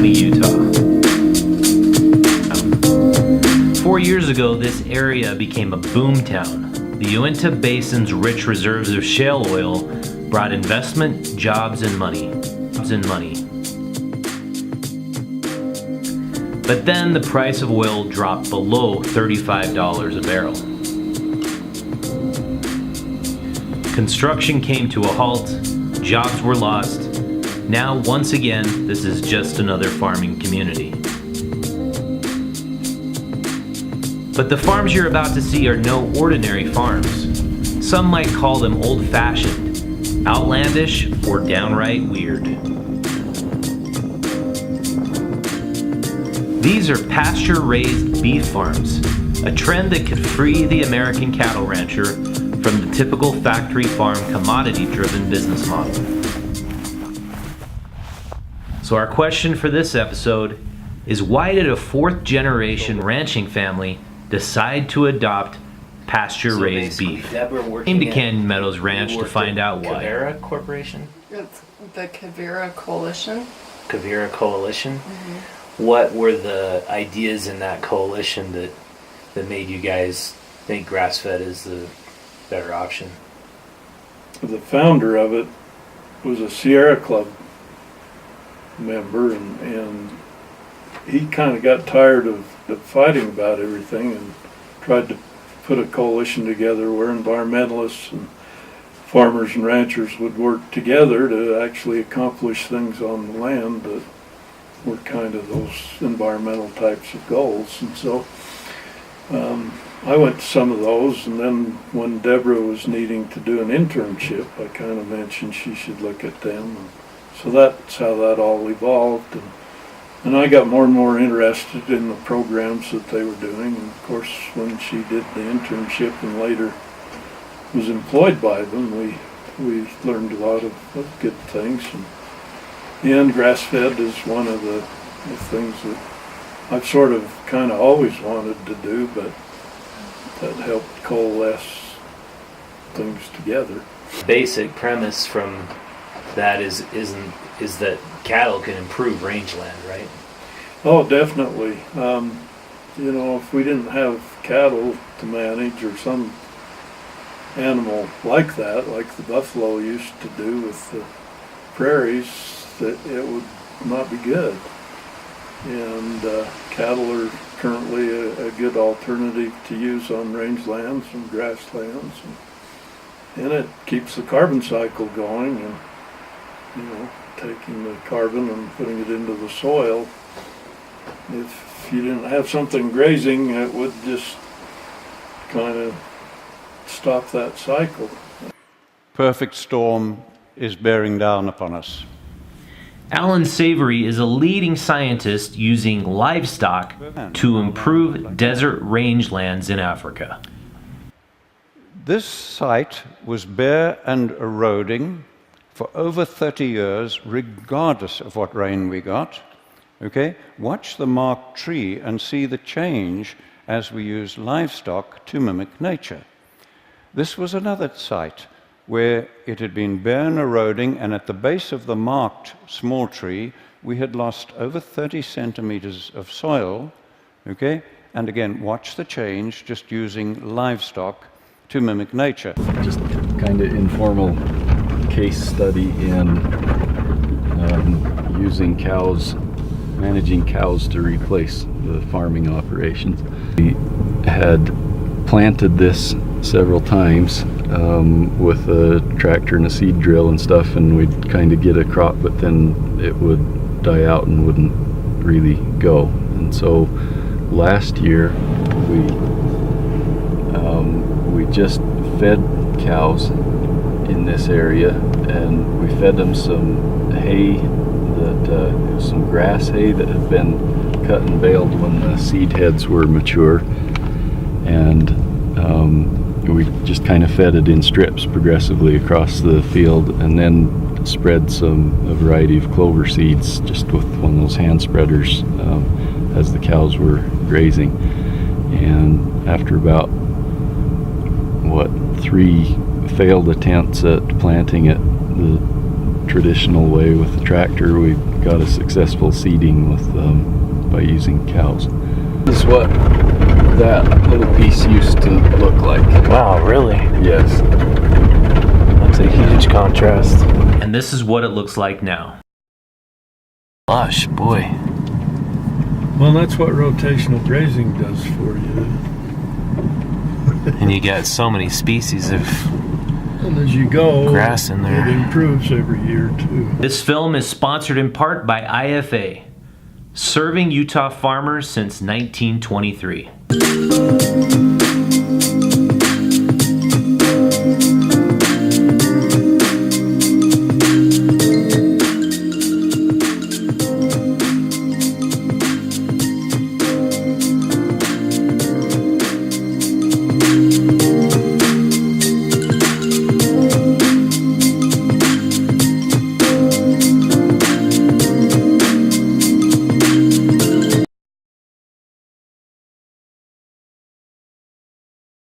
Utah. 4 years ago, this area became a boom town. The Uinta Basin's rich reserves of shale oil brought investment, jobs, and money. But then the price of oil dropped below $35 a barrel. Construction came to a halt, jobs were lost. Now, once again, this is just another farming community. But the farms you're about to see are no ordinary farms. Some might call them old-fashioned, outlandish, or downright weird. These are pasture-raised beef farms, a trend that could free the American cattle rancher from the typical factory farm commodity-driven business model. So our question for this episode is, why did a fourth-generation ranching family decide to adopt pasture-raised beef? Came to Canyon Meadows Ranch to find out why. Kavera Corporation? It's the Kavera Coalition. Kavera Coalition? Mm-hmm. What were the ideas in that coalition that made you guys think grass-fed is the better option? The founder of it was a Sierra Club member, and he kind of got tired of fighting about everything and tried to put a coalition together where environmentalists and farmers and ranchers would work together to actually accomplish things on the land that were kind of those environmental types of goals. And so I went to some of those, and then when Deborah was needing to do an internship, I kind of mentioned she should look at them. And so that's how that all evolved, and I got more and more interested in the programs that they were doing. And of course, when she did the internship and later was employed by them, we learned a lot of good things. And grass-fed is one of the things that I've sort of kind of always wanted to do, but that helped coalesce things together. Basic premise from that is that cattle can improve rangeland, right? Oh, definitely. If we didn't have cattle to manage, or some animal like that, like the buffalo used to do with the prairies, that it would not be good. And cattle are currently a good alternative to use on rangelands and grasslands, and it keeps the carbon cycle going, and taking the carbon and putting it into the soil. If you didn't have something grazing, it would just kind of stop that cycle. Perfect storm is bearing down upon us. Allan Savory is a leading scientist using livestock to improve desert rangelands in Africa. This site was bare and eroding for over 30 years, regardless of what rain we got. Okay? Watch the marked tree and see the change as we use livestock to mimic nature. This was another site where it had been bare and eroding, and at the base of the marked small tree, we had lost over 30 centimeters of soil. Okay? And again, watch the change just using livestock to mimic nature. Just kind of informal case study in using cows, managing cows to replace the farming operations. We had planted this several times with a tractor and a seed drill and stuff, and we'd kind of get a crop, but then it would die out and wouldn't really go. And so last year we just fed cows in this area, and we fed them some hay, some grass hay that had been cut and baled when the seed heads were mature, and we just kind of fed it in strips progressively across the field. And then spread a variety of clover seeds just with one of those hand spreaders as the cows were grazing. And after about 3 failed attempts at planting it the traditional way with the tractor, we got a successful seeding with by using cows. This is what that little piece used to look like. Wow, really? Yes. That's a huge contrast. And this is what it looks like now. Lush, boy. Well, that's what rotational grazing does for you. And you got so many species of And as you go, grass in there. It improves every year too. This film is sponsored in part by IFA, serving Utah farmers since 1923.